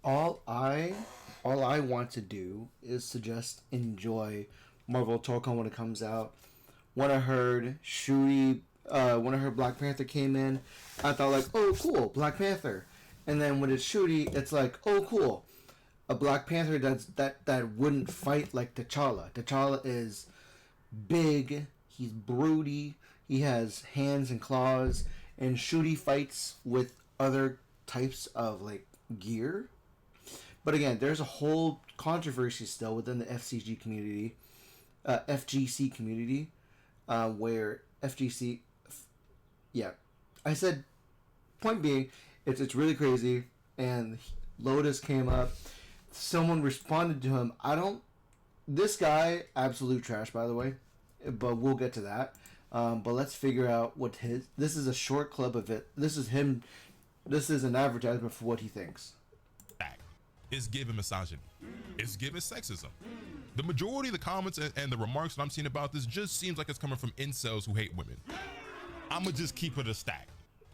all I all I want to do is to just enjoy Marvel Tokon when it comes out. When I heard when I heard Black Panther came in, I thought like, oh cool, Black Panther. And then when it's Shuri, it's like, oh cool, a Black Panther that wouldn't fight like T'Challa. T'Challa is big, he's broody, he has hands and claws, and Shuri fights with other types of like gear. But again, there's a whole controversy still within the FGC community, where FGC, yeah, I said. Point being, it's really crazy. And Lotus came up. Someone responded to him. I don't. This guy, absolute trash, by the way. But we'll get to that. But let's figure out what his. This is a short clip of it. This is him. This is an advertisement for what he thinks. It's given misogyny. It's given sexism. The majority of the comments and the remarks that I'm seeing about this just seems like it's coming from incels who hate women. I'ma just keep it a stack.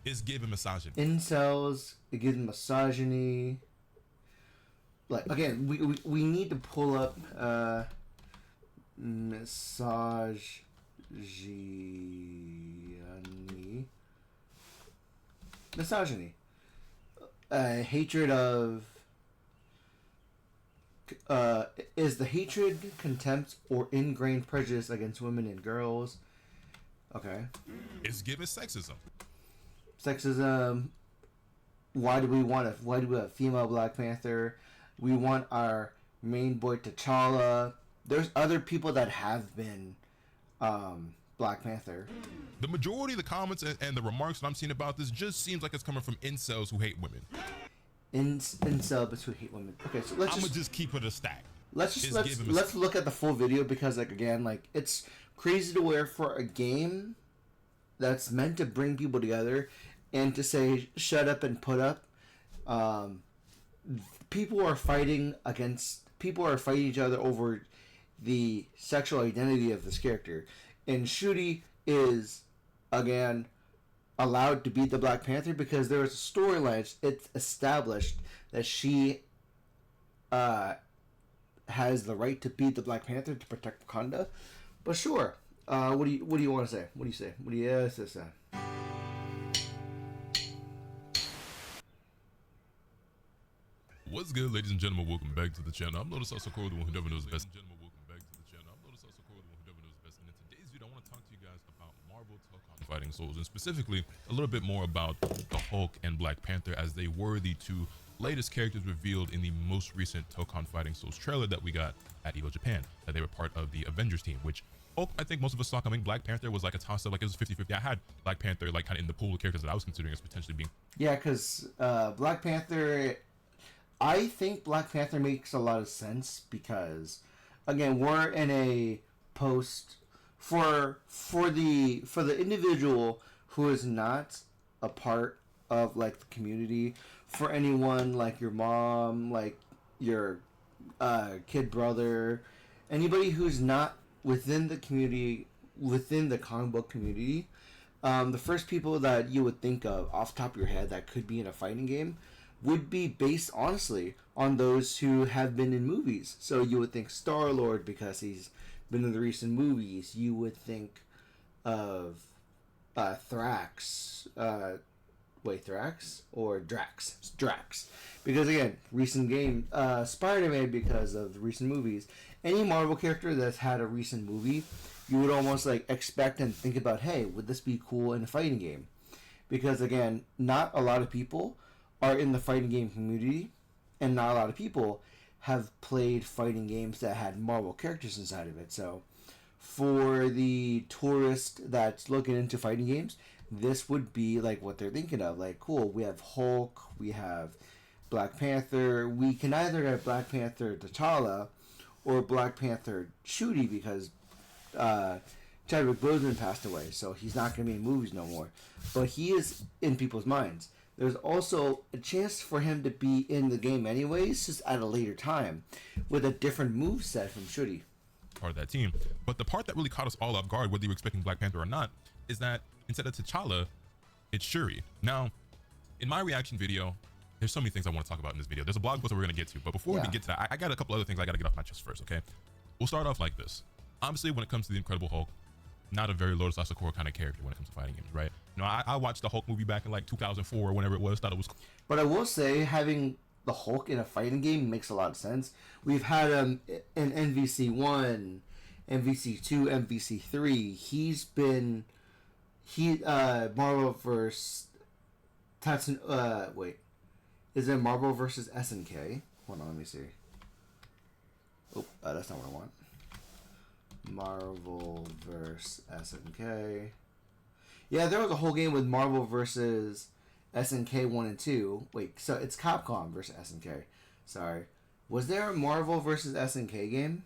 It's given misogyny. Incels, it gives misogyny. Like, again, we need to pull up misogyny. Misogyny. Hatred of is the hatred, contempt, or ingrained prejudice against women and girls. Okay. It's given sexism. Sexism. Why do we have a female Black Panther? We want our main boy T'Challa. There's other people that have been Black Panther. The majority of the comments and the remarks that I'm seeing about this just seems like it's coming from incels who hate women. Incels who hate women. Okay, so I'ma just keep it a stack. Let's look at the full video, because like again, like it's crazy to where for a game that's meant to bring people together and to say shut up and put up, people are fighting each other over the sexual identity of this character. And Shuri is again allowed to beat the Black Panther because there was a storyline. It's established that she has the right to beat the Black Panther to protect Wakanda. But sure, what do you want to say? What do you say? What do you say? What's good, ladies and gentlemen? Welcome back to the channel. I'm Lotus also called the one who never knows best. And in today's video, I want to talk to you guys about Marvel Tokon Fighting Souls, and specifically a little bit more about the Hulk and Black Panther, as they were the two latest characters revealed in the most recent Tokon Fighting Souls trailer that we got at Evo Japan, that they were part of the Avengers team, which Hulk, I think most of us saw coming. Black Panther was like a toss-up, like it was 50-50. I had Black Panther like kind of in the pool of characters that I was considering as potentially being. Yeah, because Black Panther, I think Black Panther makes a lot of sense because, again, we're in a post for the individual who is not a part of like the community. For anyone like your mom, like your kid brother, anybody who's not within the community, within the comic book community, the first people that you would think of off the top of your head that could be in a fighting game would be based honestly on those who have been in movies. So you would think Star-Lord because he's been in the recent movies. You would think of Thrax. Thrax or Drax? Drax. Because again, recent game. Spider-Man because of the recent movies. Any Marvel character that's had a recent movie, you would almost like expect and think about, hey, would this be cool in a fighting game? Because again, not a lot of people are in the fighting game community, and not a lot of people have played fighting games that had Marvel characters inside of it. So for the tourist that's looking into fighting games, this would be like what they're thinking of. Like, cool, we have Hulk, we have Black Panther. We can either have Black Panther T'Challa or Black Panther Shuri because Chadwick Boseman passed away, so he's not going to be in movies no more. But he is in people's minds. There's also a chance for him to be in the game anyways, just at a later time, with a different move set from Shuri. Part of that team. But the part that really caught us all off guard, whether you were expecting Black Panther or not, is that instead of T'Challa, it's Shuri. Now, in my reaction video, there's so many things I want to talk about in this video. There's a blog post that we're going to get to, but before we get to that, I got a couple other things I got to get off my chest first, okay? We'll start off like this. Obviously, when it comes to the Incredible Hulk, not a very Lotus Sakura kind of character when it comes to fighting games, right? You know, I watched the Hulk movie back in like 2004 or whenever it was, thought it was cool. But I will say, having the Hulk in a fighting game makes a lot of sense. We've had him in MVC 1, MVC 2, MVC 3. He's been... Marvel vs. Tatsun... wait. Is it Marvel versus SNK? Hold on, let me see. Oh, that's not what I want. Marvel versus SNK. Yeah, there was a whole game with Marvel versus SNK 1 and 2. Wait, so it's Capcom versus SNK. Sorry. Was there a Marvel versus SNK game?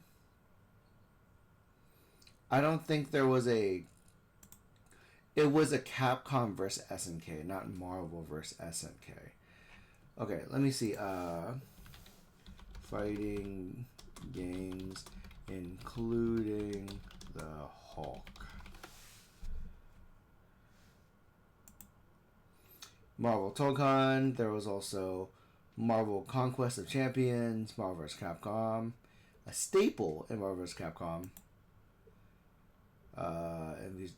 I don't think there was a... It was a Capcom versus SNK, not Marvel versus SNK. Okay, let me see. Fighting games including the Hulk. Marvel Tokon. There was also Marvel Conquest of Champions, Marvel vs. Capcom, a staple in Marvel vs. Capcom. And these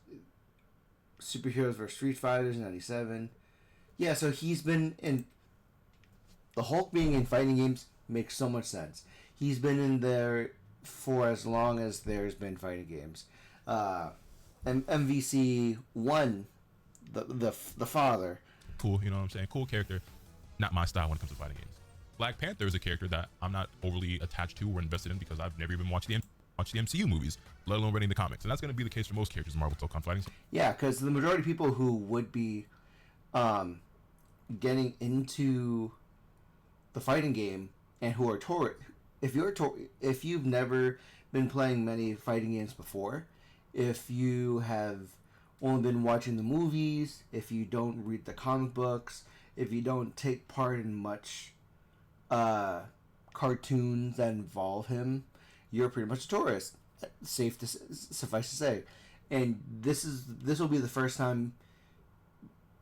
Superheroes vs. Street Fighters '97. Yeah, so he's been in. The Hulk being in fighting games makes so much sense. He's been in there for as long as there's been fighting games. And MVC 1, the father. Cool, you know what I'm saying? Cool character. Not my style when it comes to fighting games. Black Panther is a character that I'm not overly attached to or invested in because I've never even watched the MCU movies, let alone reading the comics. And that's going to be the case for most characters in Marvel Tokon Fighting. Yeah, because the majority of people who would be getting into the fighting game and who are if you've never been playing many fighting games before, if you have only been watching the movies, if you don't read the comic books, if you don't take part in much cartoons that involve him, you're pretty much a tourist. Suffice to say. And this will be the first time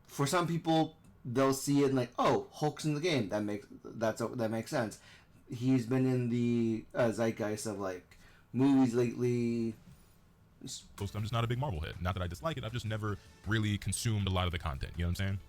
for some people. They'll see it and like, oh, Hulk's in the game. That makes sense. He's been in the zeitgeist of like movies lately. I'm just not a big Marvel head. Not that I dislike it. I've just never really consumed a lot of the content. You know what I'm saying?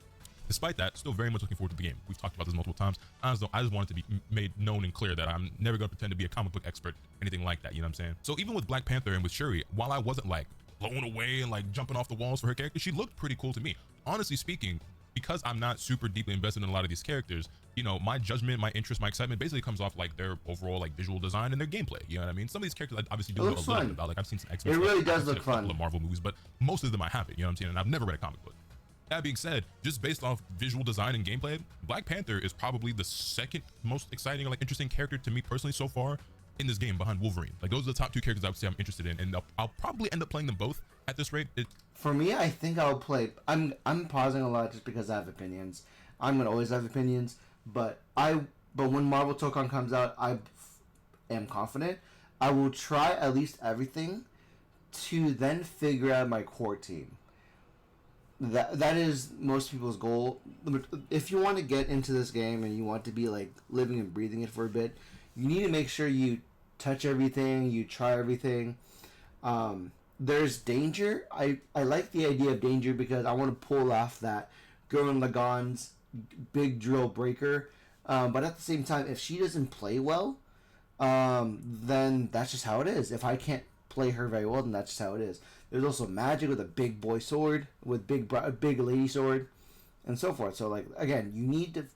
Despite that, still very much looking forward to the game. We've talked about this multiple times. I just want it to be made known and clear that I'm never going to pretend to be a comic book expert, anything like that. You know what I'm saying? So even with Black Panther and with Shuri, while I wasn't like blown away and like jumping off the walls for her character, she looked pretty cool to me. Honestly speaking, because I'm not super deeply invested in a lot of these characters, you know, my judgment, my interest, my excitement basically comes off like their overall like visual design and their gameplay. You know what I mean? Some of these characters I obviously do know a little bit about. Like I've seen some X-Men. It really does look fun. A couple of Marvel movies, but most of them I haven't. You know what I'm saying? And I've never read a comic book. That being said, just based off visual design and gameplay, Black Panther is probably the second most exciting or like interesting character to me personally so far in this game behind Wolverine. Like those are the top two characters I would say I'm interested in, and I'll probably end up playing them both at this rate. For me, I think I'll play. I'm pausing a lot just because I have opinions. I'm gonna always have opinions, but when Marvel Tokon comes out, I am confident. I will try at least everything to then figure out my core team. That is most people's goal. If you want to get into this game and you want to be like living and breathing it for a bit, you need to make sure you touch everything, you try everything. There's danger. I like the idea of danger because I want to pull off that Gurren Lagann's big drill breaker. But at the same time, if she doesn't play well, then that's just how it is. If I can't play her very well, then that's just how it is. There's also magic with a big boy sword, with big lady sword, and so forth. So like again, you need to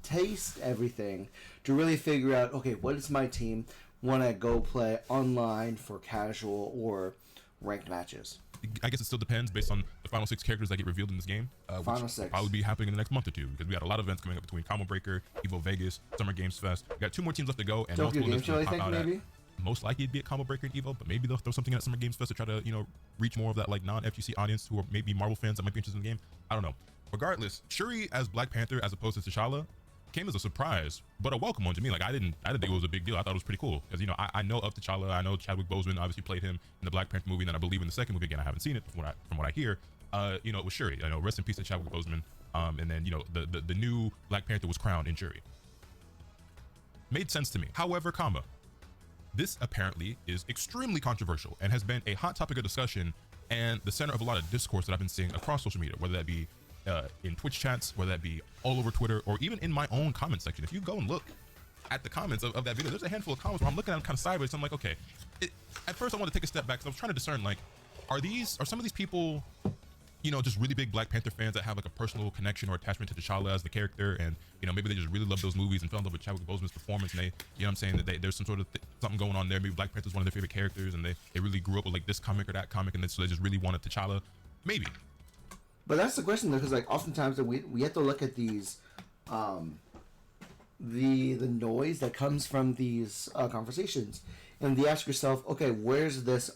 taste everything to really figure out, okay, what is my team when I go play online for casual or ranked matches. I guess it still depends based on the final 6 characters that get revealed in this game. Final 6. Will probably be happening in the next month or two because we got a lot of events coming up between Combo Breaker, Evo Vegas, Summer Games Fest. We got 2 more teams left to go, and Tokyo Game Show, I think, maybe? Most likely it'd be at Combo Breaker and Evo, but maybe they'll throw something at Summer Games Fest to try to, you know, reach more of that like non-FGC audience who are maybe Marvel fans that might be interested in the game. I don't know. Regardless, Shuri as Black Panther as opposed to T'Challa came as a surprise, but a welcome one to me. Like I didn't think it was a big deal. I thought it was pretty cool because, you know, I know of T'Challa. I know Chadwick Boseman obviously played him in the Black Panther movie, and then I believe in the second movie, again I haven't seen it from what I hear, you know, it was Shuri. You know, rest in peace to Chadwick Boseman. And then the new Black Panther was crowned in Shuri. Made sense to me. However, this apparently is extremely controversial and has been a hot topic of discussion and the center of a lot of discourse that I've been seeing across social media, whether that be in Twitch chats, whether that be all over Twitter, or even in my own comment section. If you go and look at the comments of that video, there's a handful of comments where I'm looking at them kind of sideways. So I'm like, okay. At first I want to take a step back because I was trying to discern, like, are some of these people, just really big Black Panther fans that have like a personal connection or attachment to T'Challa as the character, and maybe they just really love those movies and fell in love with Chadwick Boseman's performance, and I'm saying that there's some sort of something going on there. Maybe Black Panther's one of their favorite characters, and they really grew up with like this comic or that comic, and so they just really wanted T'Challa. Maybe. But that's the question though, because like oftentimes we have to look at these, the noise that comes from these conversations, and you ask yourself, okay, where is this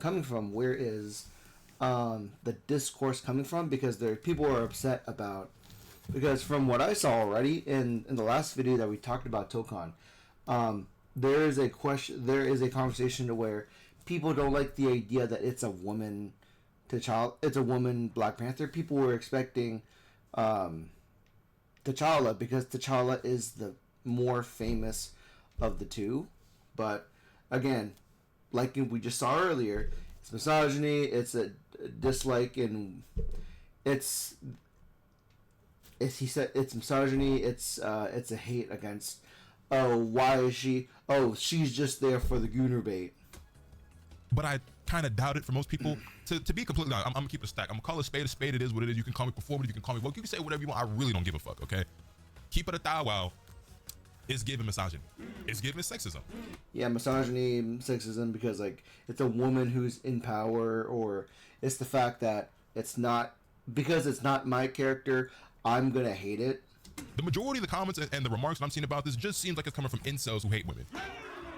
coming from? Where is the discourse coming from? Because people are upset about, because from what I saw already in the last video that we talked about Tokon, there is a conversation to where people don't like the idea that it's a woman it's a woman Black Panther. People were expecting T'Challa because T'Challa is the more famous of the two, but again, like we just saw earlier, it's misogyny, it's a dislike, and it's he said it's misogyny, it's a hate against, why is she, she's just there for the gooner bait. But I kind of doubt it for most people. To be completely honest, I'm gonna keep it stacked. I'm gonna call a spade. It is what it is. You can call me performative, you can call me woke, you can say whatever you want. I really don't give a fuck, okay? Keep it a thou wow. It's giving misogyny. It's giving sexism. Yeah, misogyny, sexism, because like it's a woman who's in power, or it's the fact that it's not my character, I'm gonna hate it. The majority of the comments and the remarks that I'm seeing about this just seems like it's coming from incels who hate women.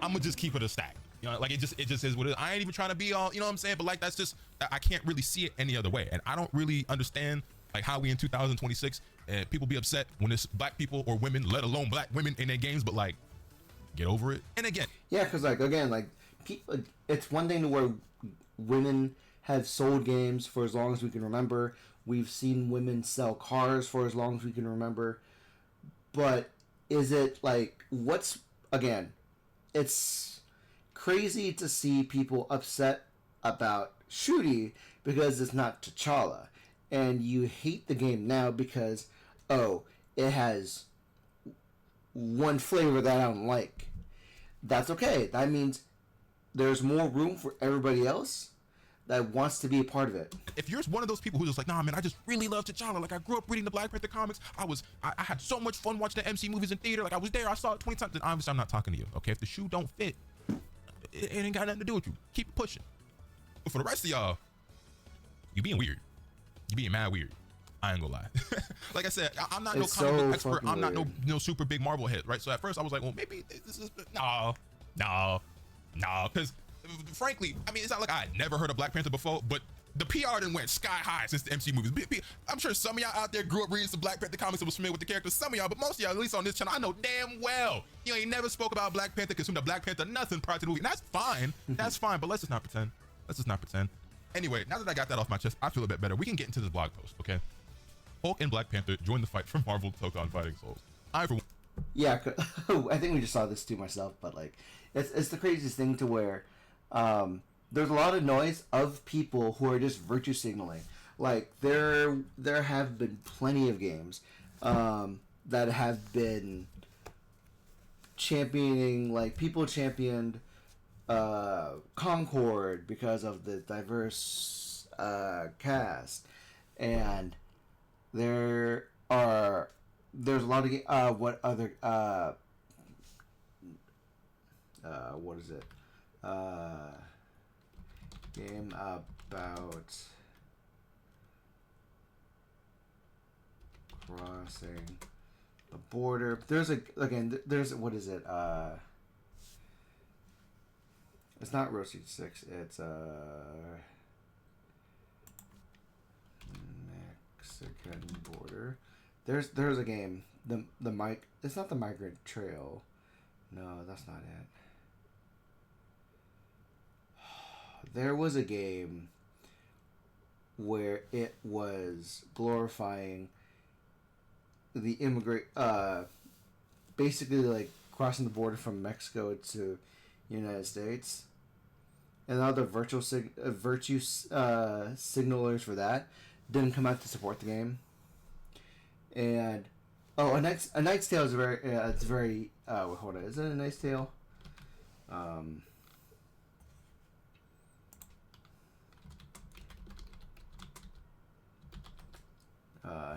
I'm gonna just keep it a stack. Like it just is what it is. I ain't even trying to be all, you know what I'm saying? But like, that's just, I can't really see it any other way. And I don't really understand like how we in 2026 and people be upset when it's Black people or women, let alone Black women in their games, but like, get over it. And again, yeah, because like again, like it's one thing to where women have sold games for as long as we can remember. We've seen women sell cars for as long as we can remember. But is it like, it's crazy to see people upset about Shuri because it's not T'Challa, and you hate the game now because it has one flavor that I don't like. That's okay. That means there's more room for everybody else that wants to be a part of it. If you're one of those people who's just like, nah, man, I just really love T'Challa. Like, I grew up reading the Black Panther comics. I had so much fun watching the MC movies in theater. Like, I was there. I saw it 20 times. Then obviously I'm not talking to you, okay? If the shoe don't fit, it ain't got nothing to do with you. Keep it pushing. But for the rest of y'all, you being weird. You being mad weird. I ain't gonna lie. Like I said, I'm not no comic book expert. I'm not no super big Marvel head, right? So at first I was like, well, maybe this is no, because frankly, I mean, it's not like I had never heard of Black Panther before, but the PR done went sky high since the MC movies. I'm sure some of y'all out there grew up reading some Black Panther comics and was familiar with the characters. Some of y'all, but most of y'all, at least on this channel, I know damn well you ain't never spoke about Black Panther, consumed a Black Panther nothing prior to the movie. And that's fine. That's fine, but let's just not pretend. Anyway, now that I got that off my chest, I feel a bit better. We can get into this blog post, okay? Hulk and Black Panther join the fight for Marvel Tokon Fighting Souls. Yeah, I think we just saw this too myself, but like, it's the craziest thing to where there's a lot of noise of people who are just virtue signaling. Like there have been plenty of games that have been championing, like people championed Concord because of the diverse cast, and there's a lot of what is it? Game about crossing the border. There's what is it? It's not Road 66. It's Mexican border. There's a game. It's not the Migrant Trail. No, that's not it. There was a game where it was glorifying the basically like crossing the border from Mexico to United States, and all the virtue signalers for that didn't come out to support the game. And a Knight's Tale is it's very hold on, is it a Knight's Tale?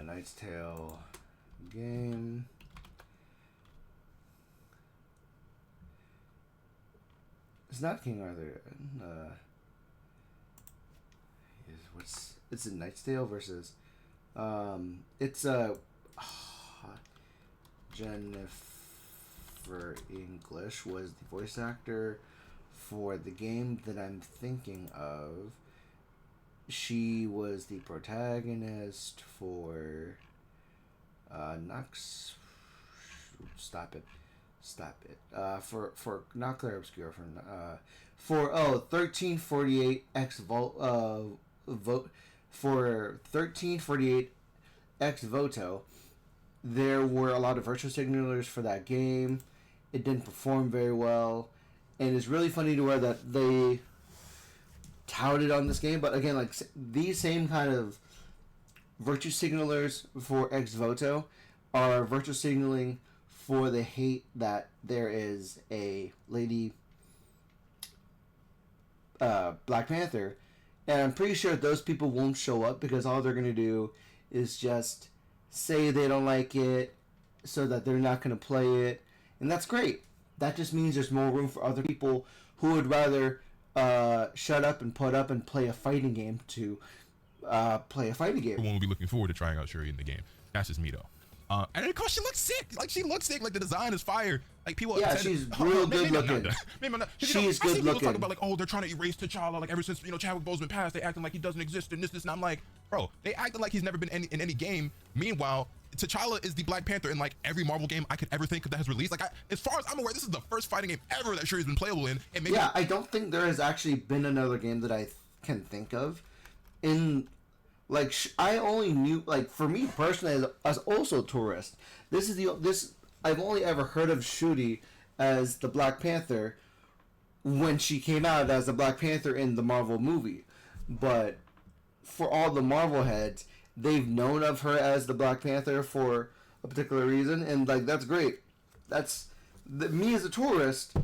Knight's Tale game. It's not King Arthur. It's a Knight's Tale versus. It's Jennifer English was the voice actor for the game that I'm thinking of. She was the protagonist for Nox. Stop it. For not Claire Obscure for 1348 X vote for 1348 X Voto. There were a lot of virtual signalers for that game. It didn't perform very well, and it's really funny to where that they touted on this game, but again, like these same kind of virtue signalers for Ex Voto are virtue signaling for the hate that there is a lady Black Panther, and I'm pretty sure those people won't show up because all they're going to do is just say they don't like it so that they're not going to play it, and that's great. That just means there's more room for other people who would rather shut up and put up and play a fighting game to play a fighting game. Everyone will be looking forward to trying out Shuri in the game. That's just me though. And of course she looks sick. Like she looks sick. Like the design is fire. Like people. Yeah, she's real good looking. Maybe not. She's good looking. People talk about like, oh, they're trying to erase T'Challa. Like ever since Chadwick Boseman passed, they acting like he doesn't exist and this. And I'm like, bro, they acting like he's never been in any game. Meanwhile, T'Challa is the Black Panther in like every Marvel game I could ever think of that has released. Like, as far as I'm aware, this is the first fighting game ever that Shuri's been playable in. And maybe I don't think there has actually been another game that I can think of. In like, I only knew, like, for me personally, as also a tourist, I've only ever heard of Shuri as the Black Panther when she came out as the Black Panther in the Marvel movie. But for all the Marvel heads, they've known of her as the Black Panther for a particular reason, and like that's great. Me as a tourist,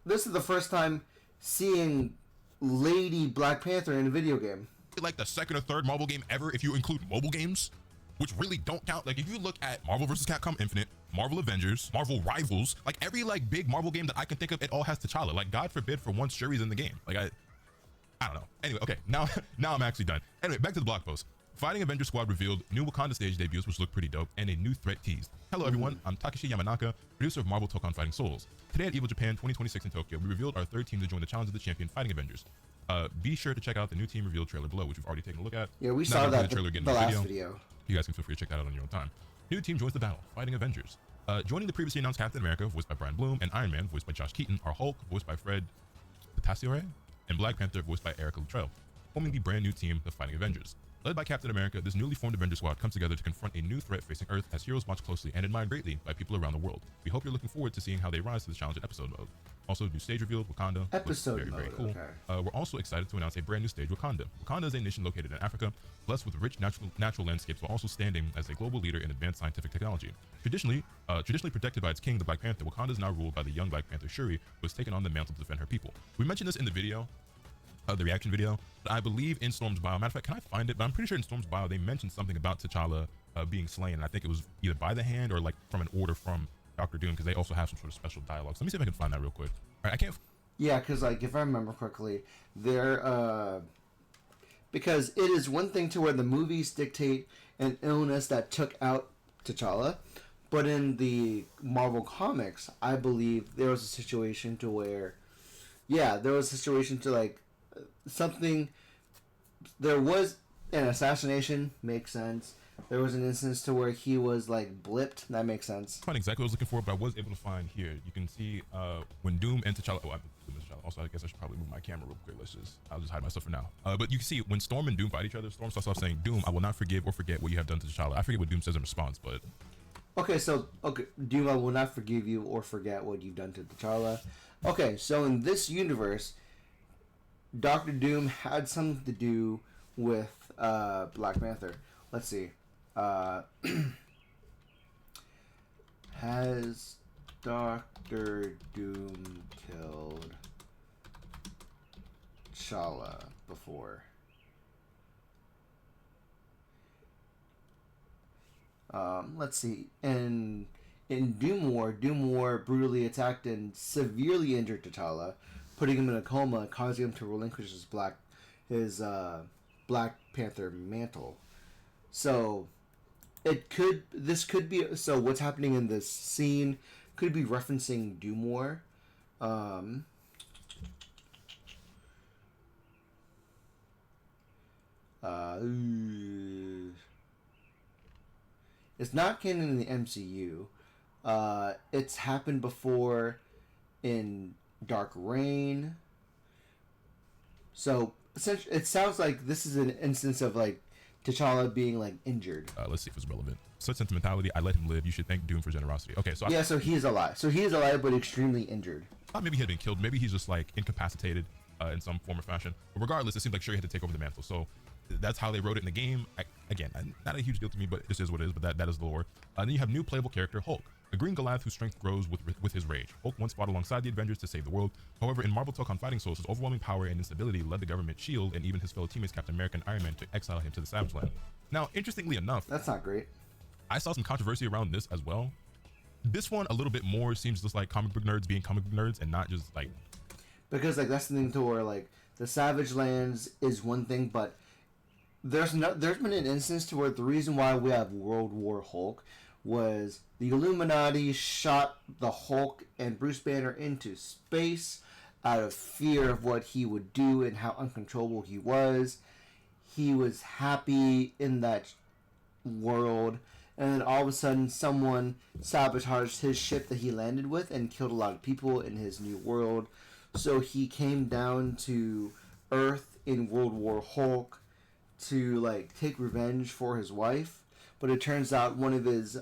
this is the first time seeing Lady Black Panther in a video game. Like the second or third Marvel game ever if you include mobile games, which really don't count. Like if you look at Marvel vs. Capcom Infinite, Marvel Avengers, Marvel Rivals, like every like big Marvel game that I can think of, it all has T'Challa. Like God forbid for once Shuri's in the game. Like I don't know. Anyway, okay, now I'm actually done. Anyway, back to the blog post. Fighting Avengers Squad revealed new Wakanda stage debuts, which look pretty dope, and a new threat teased. Hello everyone, I'm Takeshi Yamanaka, producer of Marvel Tokon Fighting Souls. Today at EVO Japan 2026 in Tokyo, we revealed our third team to join the Challenge of the Champion Fighting Avengers. Be sure to check out the new team reveal trailer below, which we've already taken a look at. Yeah, we saw that the last video. You guys can feel free to check that out on your own time. New team joins the battle, Fighting Avengers. Joining the previously announced Captain America, voiced by Brian Bloom, and Iron Man, voiced by Josh Keaton, are Hulk, voiced by Fred Tatasciore, and Black Panther, voiced by Erica Luttrell, forming the brand new team, the Fighting Avengers. Led by Captain America, this newly formed Avenger Squad comes together to confront a new threat facing Earth as heroes watch closely and admired greatly by people around the world. We hope you're looking forward to seeing how they rise to the challenge in episode mode. Also, new stage revealed, Wakanda. Episode very, mode, very cool. Okay. We're also excited to announce a brand new stage, Wakanda. Wakanda is a nation located in Africa, blessed with rich natural landscapes, while also standing as a global leader in advanced scientific technology. Traditionally protected by its king, the Black Panther, Wakanda is now ruled by the young Black Panther Shuri, who has taken on the mantle to defend her people. We mentioned this in the video, the reaction video, but I believe in Storm's bio, matter of fact, can I find it? But I'm pretty sure in Storm's bio, they mentioned something about T'Challa being slain, and I think it was either by the hand or like from an order from Dr. Doom, because they also have some sort of special dialogue. So let me see if I can find that real quick. All right, I can't. Yeah, because like if I remember correctly, because it is one thing to where the movies dictate an illness that took out T'Challa, but in the Marvel comics, I believe there was a situation to where, there was a situation to like something. There was an assassination, makes sense. There was an instance to where he was like blipped. That makes sense. Not exactly what I was looking for, but I was able to find here. You can see when Doom and T'Challa. Also, I guess I should probably move my camera real quick. I'll just hide myself for now. But you can see when Storm and Doom fight each other, Storm starts off saying, "Doom, I will not forgive or forget what you have done to T'Challa." I forget what Doom says in response, but okay, Doom, I will not forgive you or forget what you've done to T'Challa. Okay, so in this universe, Doctor Doom had something to do with Black Panther. Let's see. Has Doctor Doom killed T'Challa before? Let's see. In Doom War brutally attacked and severely injured T'Challa, putting him in a coma, causing him to relinquish his Black Panther mantle. So this could be, so what's happening in this scene could be referencing Doom War. It's not canon in the MCU. It's happened before in Dark Reign. So essentially, it sounds like this is an instance of like T'Challa being like injured. Let's see if it's relevant. Such sentimentality, I let him live. You should thank Doom for generosity. Okay, so so he is alive. So he is alive, but extremely injured. Maybe he had been killed. Maybe he's just like incapacitated in some form or fashion. But regardless, it seems like Shuri had to take over the mantle. So that's how they wrote it in the game. Again, not a huge deal to me, but this is what it is. But that is the lore. Then you have new playable character Hulk, a green Goliath whose strength grows with his rage. Hulk once fought alongside the Avengers to save the world. However, in Marvel Talk on Fighting Souls, his overwhelming power and instability led the government S.H.I.E.L.D. and even his fellow teammates Captain America and Iron Man to exile him to the Savage Land. Now, interestingly enough, that's not great. I saw some controversy around this as well. This one a little bit more seems just like comic book nerds being comic book nerds and not just like, because like that's the thing to where like the Savage Lands is one thing, but there's been an instance to where the reason why we have World War Hulk was the Illuminati shot the Hulk and Bruce Banner into space out of fear of what he would do and how uncontrollable he was. He was happy in that world, and then all of a sudden someone sabotaged his ship that he landed with and killed a lot of people in his new world. So he came down to Earth in World War Hulk to like take revenge for his wife, but it turns out one of his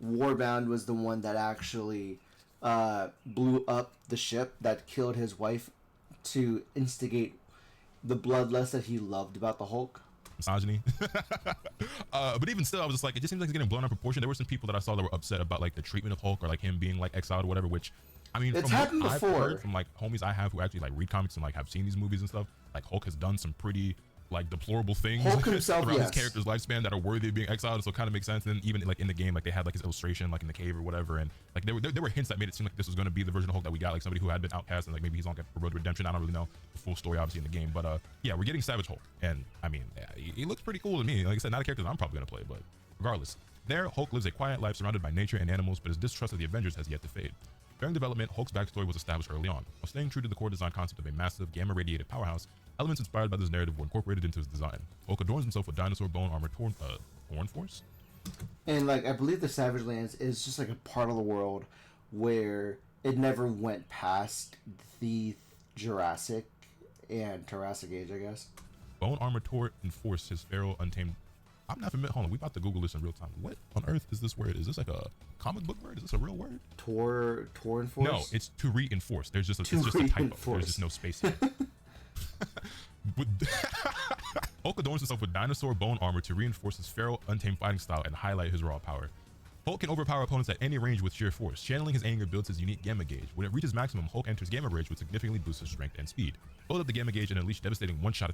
Warbound was the one that actually blew up the ship that killed his wife to instigate the bloodlust that he loved about the Hulk. Misogyny. But even still, I was just like, it just seems like it's getting blown out of proportion. There were some people that I saw that were upset about like the treatment of Hulk or like him being like exiled or whatever, which I mean, it's from happened what before. I've heard from like homies I have who actually like read comics and like have seen these movies and stuff, like Hulk has done some pretty like deplorable things Hulk himself, throughout yes, his character's lifespan that are worthy of being exiled, so it kind of makes sense. And then even like in the game, like they had like his illustration like in the cave or whatever, and like there were hints that made it seem like this was going to be the version of Hulk that we got, like somebody who had been outcast and like maybe he's on a road to redemption. I don't really know the full story obviously in the game, but yeah, we're getting Savage Hulk, and I mean he looks pretty cool to me. Like I said, not a character that I'm probably going to play, but regardless, there Hulk lives a quiet life surrounded by nature and animals, but his distrust of the Avengers has yet to fade. During development, Hulk's backstory was established early on. While staying true to the core design concept of a massive, gamma-radiated powerhouse, elements inspired by this narrative were incorporated into his design. Hulk adorns himself with dinosaur bone armor Torn Force? And like I believe the Savage Lands is just like a part of the world where it never went past the Jurassic and Jurassic Age, I guess. Bone armor tore and force his feral, untamed... I'm not familiar. Hold on, we about to Google this in real time. What on earth is this word? Is this like a comic book word? Is this a real word? Tor and force? No, it's to reinforce. There's just it's just a typo. There's just no space here. Hulk adorns himself with dinosaur bone armor to reinforce his feral, untamed fighting style and highlight his raw power. Hulk can overpower opponents at any range with sheer force. Channeling his anger builds his unique gamma gauge. When it reaches maximum, Hulk enters gamma rage, which significantly boosts his strength and speed. Load up the gamma gauge and unleash devastating one-shot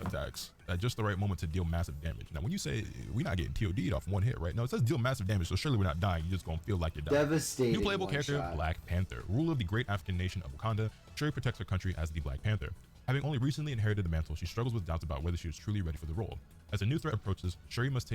attacks at just the right moment to deal massive damage. Now, when you say we're not getting TOD'd off one hit, right? No, it says deal massive damage, so surely we're not dying. You're just gonna feel like you're dying. Devastating. New playable character, shot. Black Panther, ruler of the great African nation of Wakanda. Shuri protects her country as the Black Panther. Having only recently inherited the mantle, she struggles with doubts about whether she is truly ready for the role. As a new threat approaches, Shuri must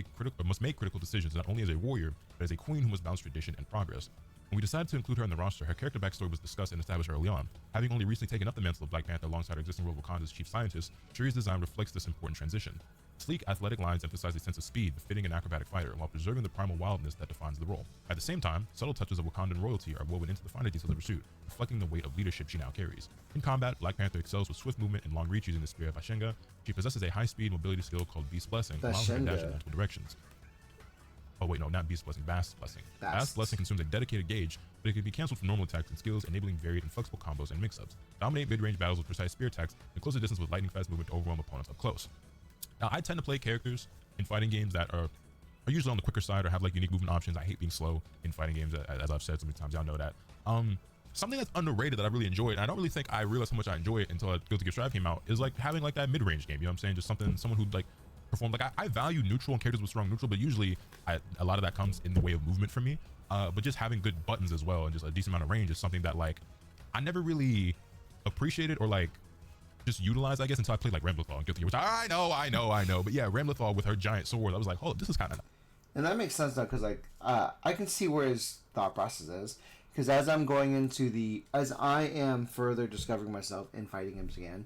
make critical decisions not only as a warrior, but as a queen who must balance tradition and progress. When we decided to include her in the roster, her character backstory was discussed and established early on. Having only recently taken up the mantle of Black Panther alongside her existing role of Wakanda's chief scientist, Shuri's design reflects this important transition. Sleek, athletic lines emphasize a sense of speed, befitting an acrobatic fighter, while preserving the primal wildness that defines the role. At the same time, subtle touches of Wakandan royalty are woven into the finer details of her suit, reflecting the weight of leadership she now carries. In combat, Black Panther excels with swift movement and long reach using the spear of Ashenga. She possesses a high-speed mobility skill called Beast Blessing, allowing her to dash in multiple directions. Oh wait, no, not Beast Blessing, Vast Blessing. Vast Blessing consumes a dedicated gauge, but it can be cancelled from normal attacks and skills, enabling varied and flexible combos and mix-ups. Dominate mid-range battles with precise spear attacks, and close the distance with lightning-fast movement to overwhelm opponents up close. Now, I tend to play characters in fighting games that are usually on the quicker side or have like unique movement options. I hate being slow in fighting games, as I've said so many times. Y'all know that. Something that's underrated that I really enjoyed, and I don't really think I realized how much I enjoy it until Guilty Gear Strive came out, is like having like that mid-range game. You know what I'm saying? Just someone who like performed. Like I value neutral and characters with strong neutral, but usually a lot of that comes in the way of movement for me. But just having good buttons as well and just a decent amount of range is something that like I never really appreciated or like just utilized, I guess, until I played like Ramblethal and Guilty Gear, which I know. But yeah, Ramblethal with her giant sword, I was like, oh, this is kind of nice. And that makes sense now, because like I can see where his thought process is, because as I am further discovering myself in fighting games again,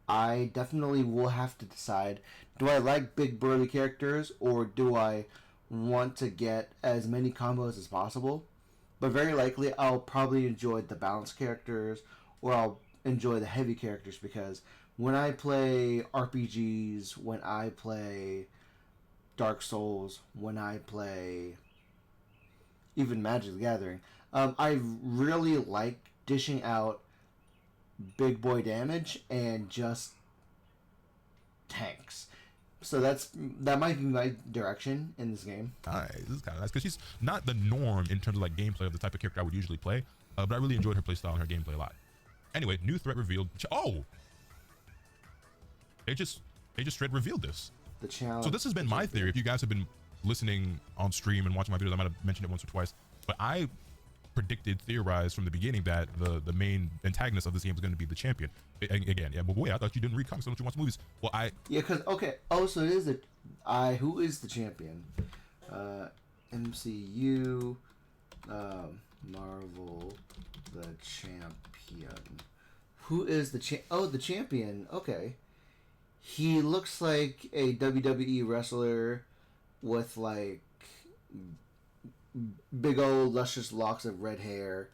I definitely will have to decide, do I like big burly characters, or do I want to get as many combos as possible? But very likely I'll probably enjoy the balanced characters, or I'll enjoy the heavy characters, because when I play RPGs, when I play Dark Souls, when I play even Magic the Gathering, I really like dishing out big boy damage and just tanks. So that might be my direction in this game. Nice. This is kind of nice because she's not the norm in terms of like gameplay of the type of character I would usually play, but I really enjoyed her playstyle and her gameplay a lot. Anyway, new threat revealed. Oh, they just straight revealed this. The challenge. So this has been my theory. If you guys have been listening on stream and watching my videos, I might have mentioned it once or twice, but I theorized from the beginning that the main antagonist of this game was going to be the champion. Again, yeah, but wait, I thought you didn't read comics, don't you watch movies? Well, because okay. Oh, so it is who is the champion? MCU, Marvel, the champion. Who is the the champion? Okay. He looks like a WWE wrestler with like big old luscious locks of red hair.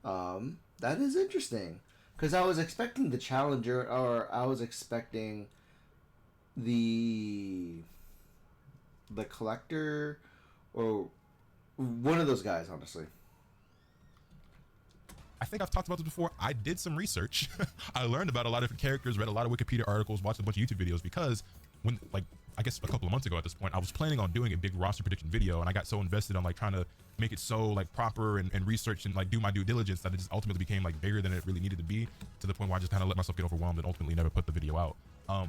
That is interesting, because I was expecting the challenger, or I was expecting the collector, or one of those guys, honestly. I think I've talked about this before. I did some research. I learned about a lot of different characters, read a lot of Wikipedia articles, watched a bunch of YouTube videos, because when, like, I guess a couple of months ago at this point, I was planning on doing a big roster prediction video, and I got so invested on like trying to make it so like proper and research and like do my due diligence that it just ultimately became like bigger than it really needed to be, to the point where I just kind of let myself get overwhelmed and ultimately never put the video out.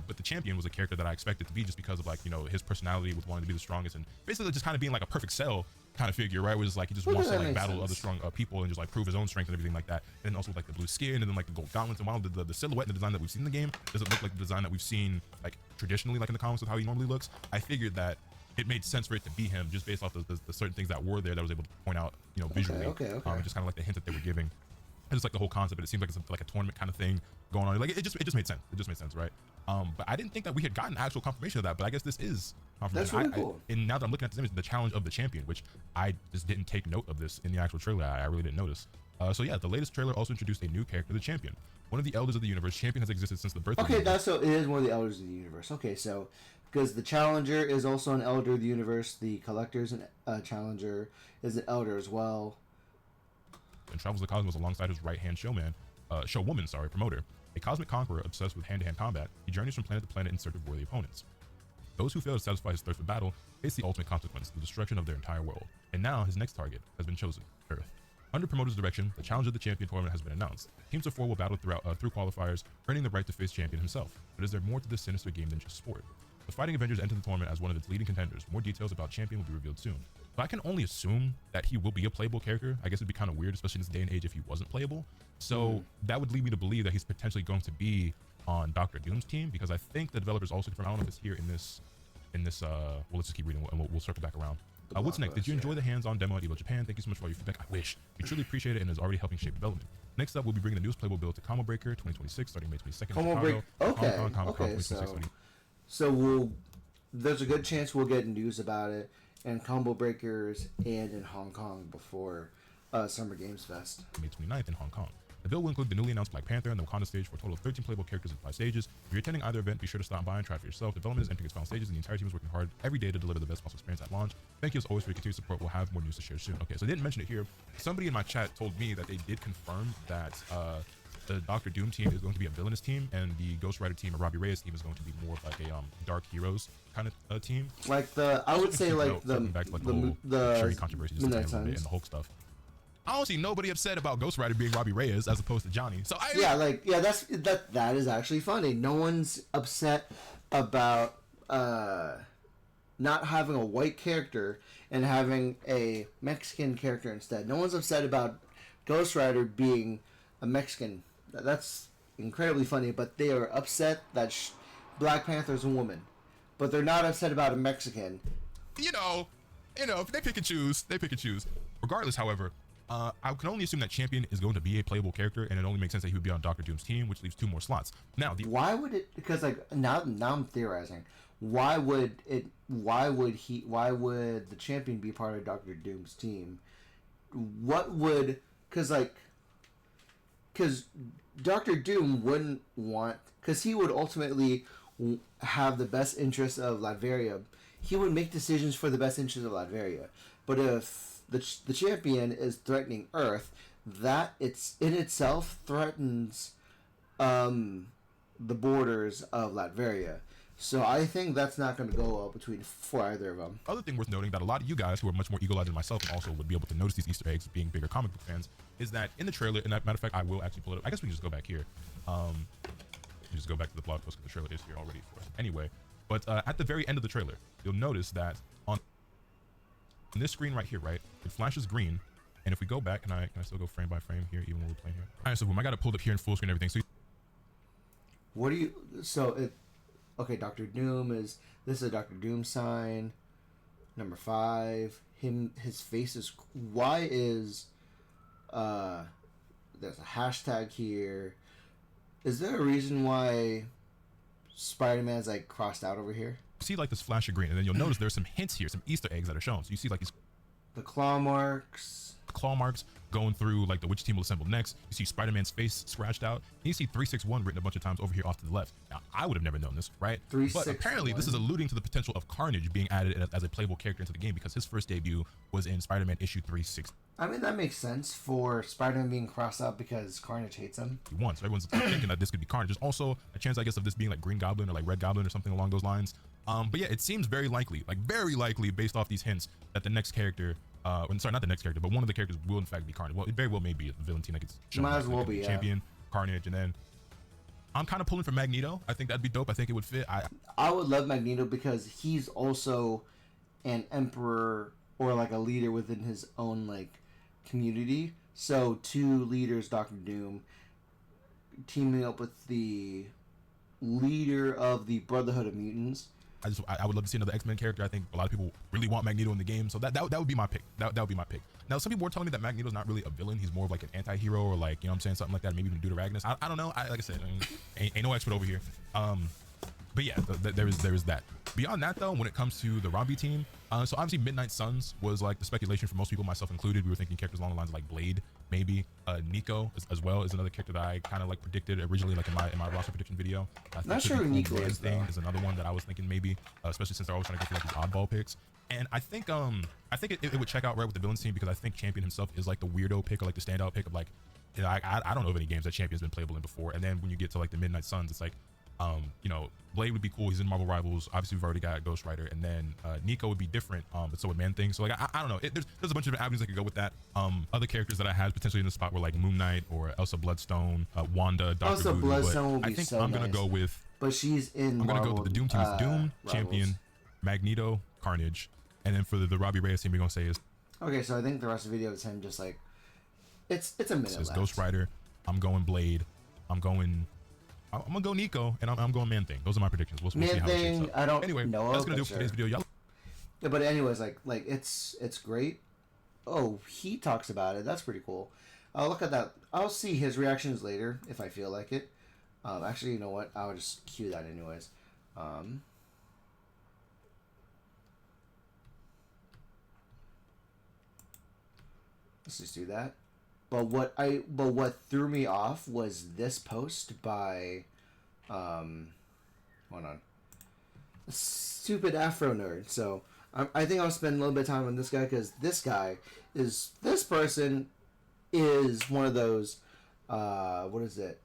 But the champion was a character that I expected to be, just because of like, you know, his personality with wanting to be the strongest and basically just kind of being like a perfect cell kind of figure, right? Where it's like he just wants to like battle other strong people and just like prove his own strength and everything like that. And also like the blue skin and then like the gold gauntlets, and while the silhouette and the design that we've seen in the game doesn't look like the design that we've seen like traditionally like in the comics with how he normally looks, I figured that it made sense for it to be him just based off the certain things that were there that I was able to point out, you know, visually. Okay. Just kind of like the hint that they were giving. And just like the whole concept, but it seems like it's like a tournament kind of thing going on. Like it just made sense. It just made sense, right? But I didn't think that we had gotten actual confirmation of that, but I guess this is confirmation. That's really cool. And now that I'm looking at this image, the challenge of the champion, which I just didn't take note of this in the actual trailer. I really didn't notice. So yeah, the latest trailer also introduced a new character, the champion. One of the elders of the universe. Champion has existed since the birth of the universe. So it is one of the elders of the universe. Okay, so because the challenger is also an elder of the universe, the collector is a challenger, is an elder as well. And travels the cosmos alongside his right-hand showwoman, promoter. A cosmic conqueror obsessed with hand-to-hand combat, he journeys from planet to planet in search of worthy opponents. Those who fail to satisfy his thirst for battle face the ultimate consequence, the destruction of their entire world. And now his next target has been chosen, Earth. Under Promoter's direction, the challenge of the champion tournament has been announced. Teams of 4 will battle through qualifiers, earning the right to face champion himself. But is there more to this sinister game than just sport? The Fighting Avengers enter the tournament as one of its leading contenders. More details about champion will be revealed soon. But I can only assume that he will be a playable character. I guess it'd be kind of weird, especially in this day and age, if he wasn't playable. So that would lead me to believe that he's potentially going to be on Doctor Doom's team, because I think the developers also confirmed, I don't know if it's here in this well, let's just keep reading and we'll circle back around. What's next? Did you enjoy the hands-on demo at Evo Japan? Thank you so much for all your feedback. I wish. We truly appreciate it and is already helping shape development. Next up, we'll be bringing the newest playable build to Combo Breaker 2026, starting May 22nd in Chicago. Okay, so we'll there's a good chance we'll get news about it in Combo Breakers and in Hong Kong before Summer Games Fest. May 29th in Hong Kong. The bill will include the newly announced Black Panther and the Wakanda stage for a total of 13 playable characters in 5 stages. If you're attending either event, be sure to stop by and try it for yourself. Development is entering its final stages, and the entire team is working hard every day to deliver the best possible experience at launch. Thank you as always for your continued support. We'll have more news to share soon. Okay, so I didn't mention it here. Somebody in my chat told me that they did confirm that the Doctor Doom team is going to be a villainous team, and the Ghost Rider team or Robbie Reyes team is going to be more of like a Dark Heroes kind of team. Like I would say like the Sherry controversy just and the Hulk stuff. I don't see nobody upset about Ghost Rider being Robbie Reyes as opposed to Johnny. So that is actually funny. No one's upset about not having a white character and having a Mexican character instead. No one's upset about Ghost Rider being a Mexican. That's incredibly funny. But they are upset that Black Panther's a woman, but they're not upset about a Mexican. You know, if they pick and choose, they pick and choose. Regardless, however. I can only assume that Champion is going to be a playable character, and it only makes sense that he would be on Doctor Doom's team, which leaves 2 more slots. Now, why would it? Because like now I'm theorizing. Why would the Champion be part of Doctor Doom's team? What would? Because Doctor Doom wouldn't want. Because he would ultimately have the best interests of Latveria. He would make decisions for the best interests of Latveria. But if the Champion is threatening Earth, that it's in itself threatens the borders of Latveria. So I think that's not going to go well for either of them. Other thing worth noting that a lot of you guys who are much more eagle-eyed than myself and also would be able to notice these Easter eggs being bigger comic book fans is that in the trailer, and matter of fact, I will actually pull it up. I guess we can just go back here. Just go back to the blog post because the trailer is here already for us. Anyway, but at the very end of the trailer, you'll notice that on this screen right here, right, it flashes green, and if we go back, can I still go frame by frame here, even when we're playing here? All right, so boom, I got it pulled up here in full screen and everything. So okay, Doctor Doom this is a Doctor Doom sign, number 5. His face is. Why is there's a hashtag here? Is there a reason why Spider-Man's like crossed out over here? See like this flash of green, and then you'll notice there's some hints here, some Easter eggs that are shown. So you see like these claw marks going through like the which team will assemble next. You see Spider-Man's face scratched out, and you see 361 written a bunch of times over here off to the left. Now I would have never known this, right? But apparently this is alluding to the potential of Carnage being added as a playable character into the game because his first debut was in Spider-Man issue 360. I mean, that makes sense for Spider-Man being crossed out because Carnage hates him. He won, so everyone's thinking that this could be Carnage. There's also a chance, I guess, of this being like Green Goblin or like Red Goblin or something along those lines. But yeah, it seems very likely based off these hints that the next character, sorry, not the next character, but one of the characters will in fact be Carnage. Well, it very well may be a villain team that gets shown. Might as well be, Champion, Carnage, and then I'm kind of pulling for Magneto. I think that'd be dope. I think it would fit. I would love Magneto because he's also an emperor or like a leader within his own like community. So 2 leaders, Doctor Doom, teaming up with the leader of the Brotherhood of Mutants. I would love to see another X-Men character. I think a lot of people really want Magneto in the game, so that would be my pick. That would be my pick. Now, some people were telling me that Magneto's not really a villain. He's more of like an anti-hero or like, you know what I'm saying, something like that. Maybe even Deuteragnus. I don't know. Like I said, ain't no expert over here. But yeah, there is that. Beyond that, though, when it comes to the Robbie team, so obviously Midnight Suns was like the speculation for most people, myself included. We were thinking characters along the lines of like Blade, maybe. Nico as well is another character that I kind of like predicted originally, like in my roster prediction video. Not sure who Nico is. Thing is another one that I was thinking maybe, especially since they're always trying to go for like these oddball picks. And I think it would check out right with the villains team because I think Champion himself is like the weirdo pick or like the standout pick of like, you know, I don't know of any games that Champion's been playable in before. And then when you get to like the Midnight Suns, it's like, you know, Blade would be cool. He's in Marvel Rivals. Obviously, we've already got Ghost Rider, and then Nico would be different. But so would Man Thing. So like, I don't know. There's a bunch of different avenues I could go with that. Other characters that I had potentially in the spot were like Moon Knight or Elsa Bloodstone, Wanda, Doctor Elsa Voodoo. Bloodstone would be I think so I'm gonna go with. But she's in. I'm gonna Marvel, go with the Doom team. Is Doom, Rivals. Champion, Magneto, Carnage, and then for the Robbie Reyes team, we're gonna say is. Okay, so I think the rest of the video is him just like, it's a minute left. Ghost Rider. I'm going Blade. I'm gonna go Nico, and I'm going Man Thing. Those are my predictions. We'll see how it shapes up. I don't anyway, know. That's gonna do it for today's video, y'all. Yeah, but anyways, like it's great. Oh, he talks about it. That's pretty cool. I'll look at that. I'll see his reactions later if I feel like it. Actually, you know what? I'll just cue that anyways. Let's just do that. But what threw me off was this post by hold on, stupid Afro nerd. So I think I'll spend a little bit of time on this guy because this person is one of those what is it?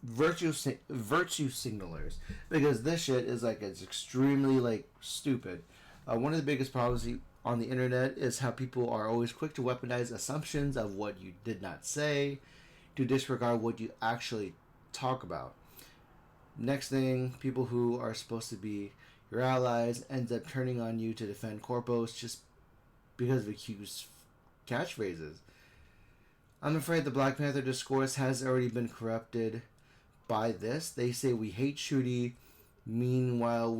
Virtue signalers, because this shit is like, it's extremely like stupid. One of the biggest problems on the internet is how people are always quick to weaponize assumptions of what you did not say, to disregard what you actually talk about. Next thing, people who are supposed to be your allies ends up turning on you to defend corpos just because of accused catchphrases. I'm afraid the Black Panther discourse has already been corrupted by this. They say we hate Shuri, meanwhile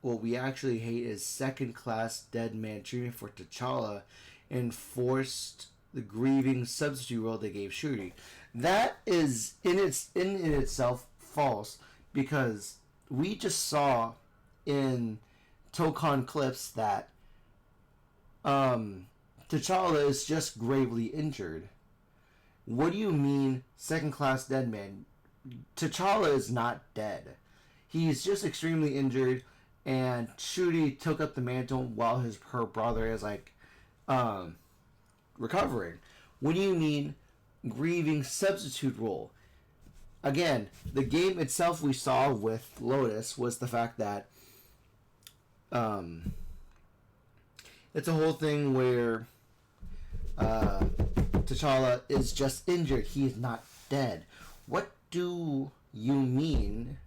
what we actually hate is second-class dead man treatment for T'Challa and forced the grieving substitute role they gave Shuri. That is in itself false, because we just saw in Tokon clips that T'Challa is just gravely injured. What do you mean second-class dead man? T'Challa is not dead. He's just extremely injured, and Shuri took up the mantle while her brother is like recovering. What do you mean grieving substitute role? Again, the game itself we saw with Lotus was the fact that it's a whole thing where T'Challa is just injured. He is not dead. What do you mean?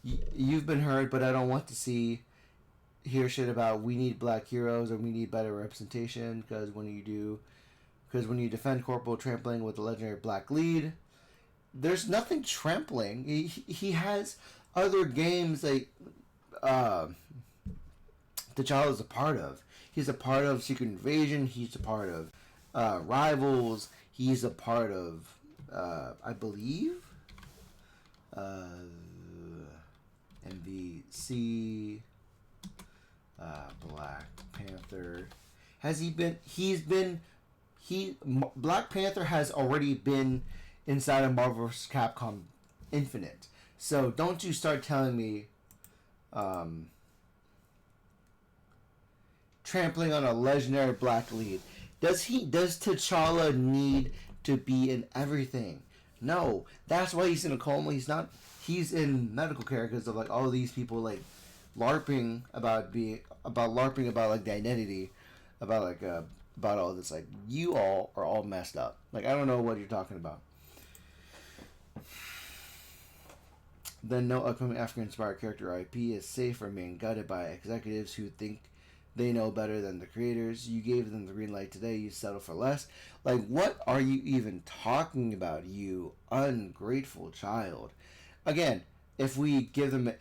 You've been hurt, but I don't want to hear shit about we need black heroes or we need better representation, because when you defend Corporal trampling with the legendary black lead, there's nothing trampling. He has other games that T'Challa is a part of. He's a part of Secret Invasion. He's a part of Rivals. He's a part of, I believe, MVC, Black Panther. Black Panther has already been inside of Marvel vs. Capcom Infinite. So don't you start telling me trampling on a legendary black lead. Does T'Challa need to be in everything? No. That's why he's in a coma. He's in medical care because of like all these people like LARPing about like the identity, about all this. Like, you all are all messed up. Like, I don't know what you're talking about. Then no upcoming African-inspired character IP is safe from being gutted by executives who think they know better than the creators. You gave them the green light today. You settle for less. Like, what are you even talking about, you ungrateful child? Again, if we give them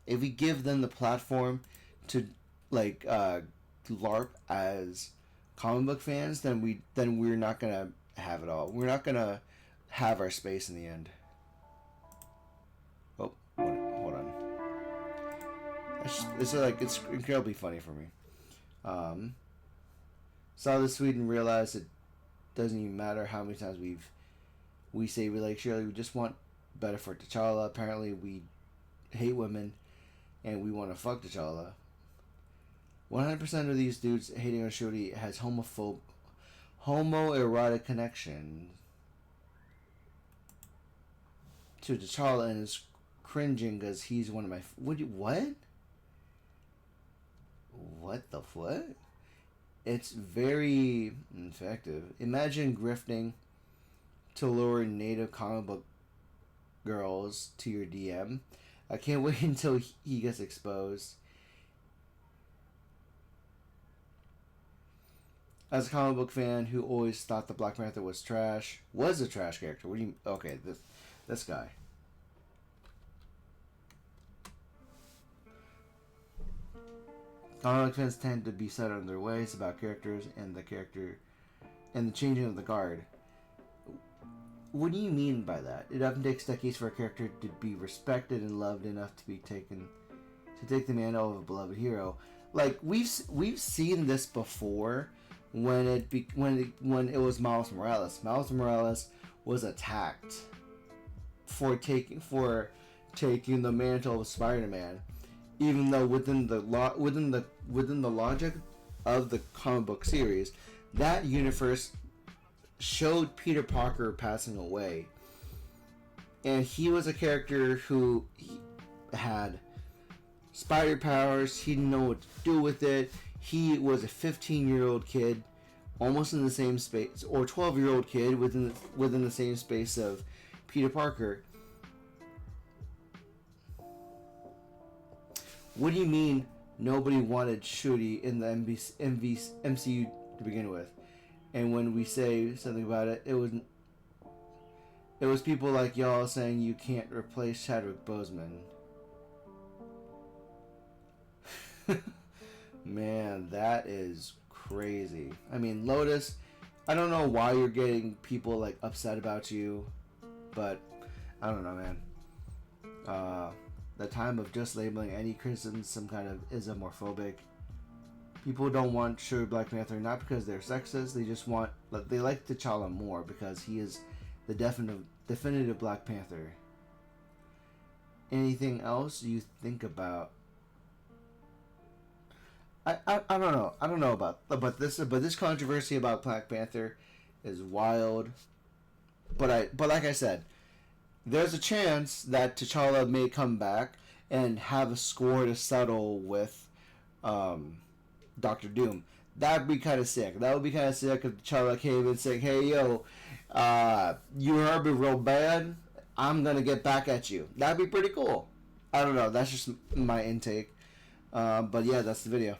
if we give them the platform to like LARP as comic book fans, then we're not gonna have it all. We're not gonna have our space in the end. Oh, hold on. It's incredibly funny for me. Saw this tweet and realized it doesn't even matter how many times we say we like Shirley. We just want better for T'Challa. Apparently, we hate women and we want to fuck T'Challa. 100% of these dudes hating on Shorty has homoerotic connection to T'Challa and is cringing because he's one of my... What? What the fuck? It's very effective. Imagine grifting to lure native comic book girls to your DM. I can't wait until he gets exposed. As a comic book fan who always thought the Black Panther was a trash character. What do you... Okay, this guy. Comic book fans tend to be set in their ways about characters and the changing of the guard. What do you mean by that? It often takes decades for a character to be respected and loved enough to take the mantle of a beloved hero. like we've seen this before when it was Miles Morales. Miles Morales was attacked for taking the mantle of Spider-Man, even though within the logic of the comic book series, that universe showed Peter Parker passing away, and he was a character who had spider powers. He didn't know what to do with it. He was a 15-year-old kid, almost in the same space, or 12-year-old kid within the same space of Peter Parker. What do you mean nobody wanted Shuri in the MCU to begin with? And when we say something about it, it was people like y'all saying you can't replace Chadwick Boseman. Man, that is crazy. I mean, Lotus, I don't know why you're getting people like upset about you, but I don't know, man. The time of just labeling any criticism some kind of ism or phobic. People don't want Shuri Black Panther not because they're sexist. They like T'Challa more because he is the definitive Black Panther. Anything else you think about? I don't know. I don't know about this controversy about Black Panther is wild. But like I said, there's a chance that T'Challa may come back and have a score to settle with Doctor Doom. That'd be kind of sick. That would be kind of sick if T'Challa came and said, "Hey, yo, you hurt me real bad. I'm gonna get back at you." That'd be pretty cool. I don't know. That's just my intake. But yeah, that's the video.